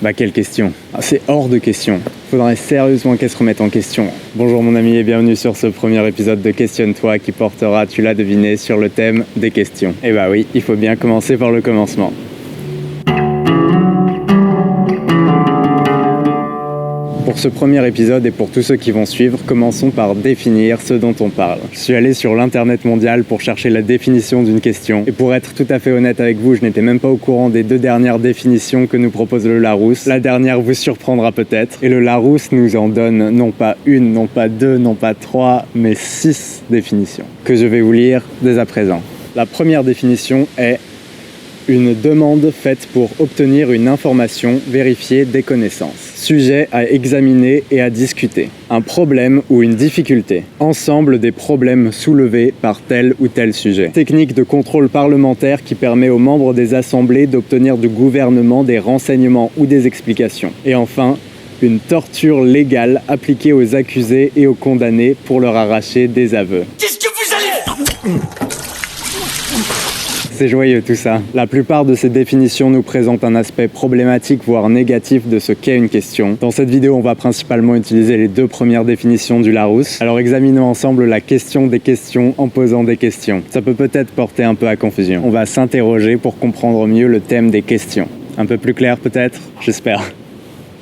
Bah quelle question? C'est hors de question. Faudrait sérieusement qu'elle se remette en question. Bonjour mon ami et bienvenue sur ce premier épisode de Questionne-toi qui portera, tu l'as deviné, sur le thème des questions. Et bah oui, il faut bien commencer par le commencement. Pour ce premier épisode et pour tous ceux qui vont suivre, commençons par définir ce dont on parle. Je suis allé sur l'internet mondial pour chercher la définition d'une question. Et pour être tout à fait honnête avec vous, je n'étais même pas au courant des 2 dernières définitions que nous propose le Larousse. La dernière vous surprendra peut-être. Et le Larousse nous en donne non pas 1, non pas 2, non pas 3, mais 6 définitions que je vais vous lire dès à présent. La première définition est une demande faite pour obtenir une information, vérifier des connaissances. Sujet à examiner et à discuter. Un problème ou une difficulté. Ensemble des problèmes soulevés par tel ou tel sujet. Technique de contrôle parlementaire qui permet aux membres des assemblées d'obtenir du gouvernement des renseignements ou des explications. Et enfin, une torture légale appliquée aux accusés et aux condamnés pour leur arracher des aveux. Qu'est-ce que vous allez... C'est joyeux tout ça. La plupart de ces définitions nous présentent un aspect problématique voire négatif de ce qu'est une question. Dans cette vidéo, on va principalement utiliser les 2 premières définitions du Larousse. Alors examinons ensemble la question des questions en posant des questions. Ça peut peut-être porter un peu à confusion. On va s'interroger pour comprendre mieux le thème des questions. Un peu plus clair peut-être? J'espère.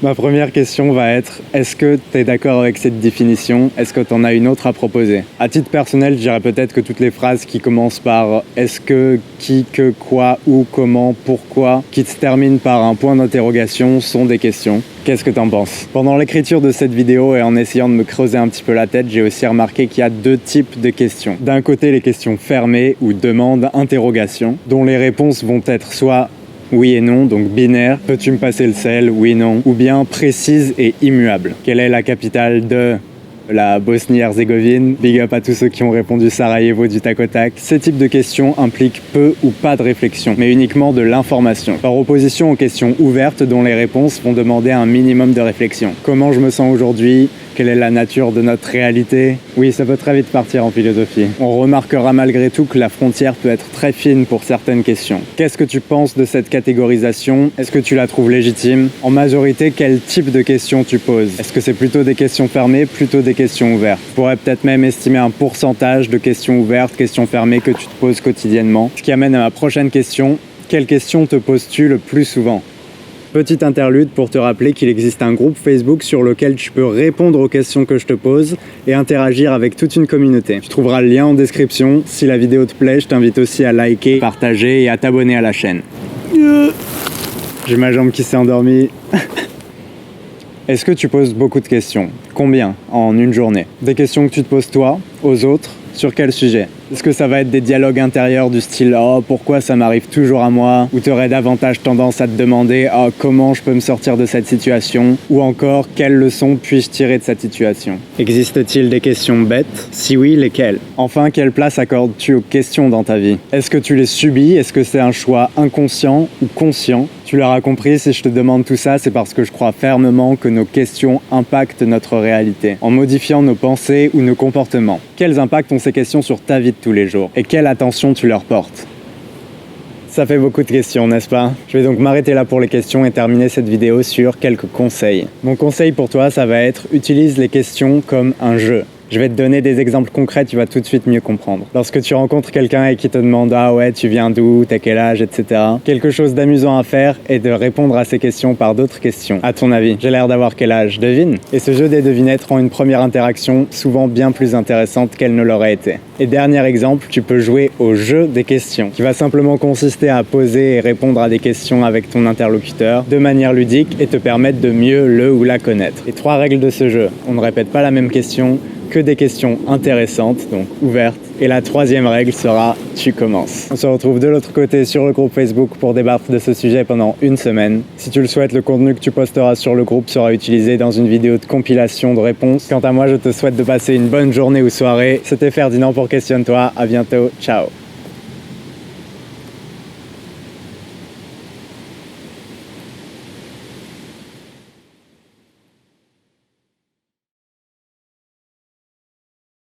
Ma première question va être, est-ce que tu es d'accord avec cette définition? Est-ce que tu en as une autre à proposer? À titre personnel, je dirais peut-être que toutes les phrases qui commencent par est-ce que, qui, que, quoi, où, comment, pourquoi, qui se terminent par un point d'interrogation sont des questions. Qu'est-ce que tu en penses? Pendant l'écriture de cette vidéo et en essayant de me creuser un petit peu la tête, j'ai aussi remarqué qu'il y a 2 types de questions. D'un côté, les questions fermées ou demande, interrogation, dont les réponses vont être soit oui et non, donc binaire. Peux-tu me passer le sel? Oui, non. Ou bien précise et immuable. Quelle est la capitale de la Bosnie-Herzégovine? Big up à tous ceux qui ont répondu Sarajevo du tac au tac. Ces types de questions impliquent peu ou pas de réflexion, mais uniquement de l'information. Par opposition aux questions ouvertes dont les réponses vont demander un minimum de réflexion. Comment je me sens aujourd'hui? Quelle est la nature de notre réalité? Oui, ça peut très vite partir en philosophie. On remarquera malgré tout que la frontière peut être très fine pour certaines questions. Qu'est-ce que tu penses de cette catégorisation? Est-ce que tu la trouves légitime? En majorité, quel type de questions tu poses? Est-ce que c'est plutôt des questions fermées, plutôt des questions ouvertes? Tu pourrais peut-être même estimer un pourcentage de questions ouvertes, questions fermées que tu te poses quotidiennement. Ce qui amène à ma prochaine question. Quelle question te poses-tu le plus souvent? Petite interlude pour te rappeler qu'il existe un groupe Facebook sur lequel tu peux répondre aux questions que je te pose et interagir avec toute une communauté. Tu trouveras le lien en description. Si la vidéo te plaît, je t'invite aussi à liker, partager et à t'abonner à la chaîne. J'ai ma jambe qui s'est endormie. Est-ce que tu poses beaucoup de questions? Combien en une journée? Des questions que tu te poses toi, aux autres? Sur quel sujet? Est-ce que ça va être des dialogues intérieurs du style « Oh, pourquoi ça m'arrive toujours à moi ?» ou tu aurais davantage tendance à te demander « Oh, comment je peux me sortir de cette situation ?» ou encore « Quelles leçons puis-je tirer de cette situation ?» Existe-t-il des questions bêtes? Si oui, lesquelles? Enfin, quelle place accordes-tu aux questions dans ta vie? Est-ce que tu les subis? Est-ce que c'est un choix inconscient ou conscient? Tu l'auras compris, si je te demande tout ça, c'est parce que je crois fermement que nos questions impactent notre réalité, en modifiant nos pensées ou nos comportements. Quels impacts ont ces questions sur ta vie de tous les jours? Et quelle attention tu leur portes? Ça fait beaucoup de questions, n'est-ce pas? Je vais donc m'arrêter là pour les questions et terminer cette vidéo sur quelques conseils. Mon conseil pour toi, ça va être, utilise les questions comme un jeu. Je vais te donner des exemples concrets, tu vas tout de suite mieux comprendre. Lorsque tu rencontres quelqu'un et qui te demande « Ah ouais, tu viens d'où? T'as quel âge? » etc. Quelque chose d'amusant à faire est de répondre à ces questions par d'autres questions. À ton avis, j'ai l'air d'avoir quel âge? Devine. Et ce jeu des devinettes rend une première interaction souvent bien plus intéressante qu'elle ne l'aurait été. Et dernier exemple, tu peux jouer au jeu des questions, qui va simplement consister à poser et répondre à des questions avec ton interlocuteur de manière ludique et te permettre de mieux le ou la connaître. Les 3 règles de ce jeu: on ne répète pas la même question, que des questions intéressantes, donc ouvertes. Et la 3e règle sera « tu commences ». On se retrouve de l'autre côté sur le groupe Facebook pour débattre de ce sujet pendant une semaine. Si tu le souhaites, le contenu que tu posteras sur le groupe sera utilisé dans une vidéo de compilation de réponses. Quant à moi, je te souhaite de passer une bonne journée ou soirée. C'était Ferdinand pour Questionne-toi. À bientôt. Ciao.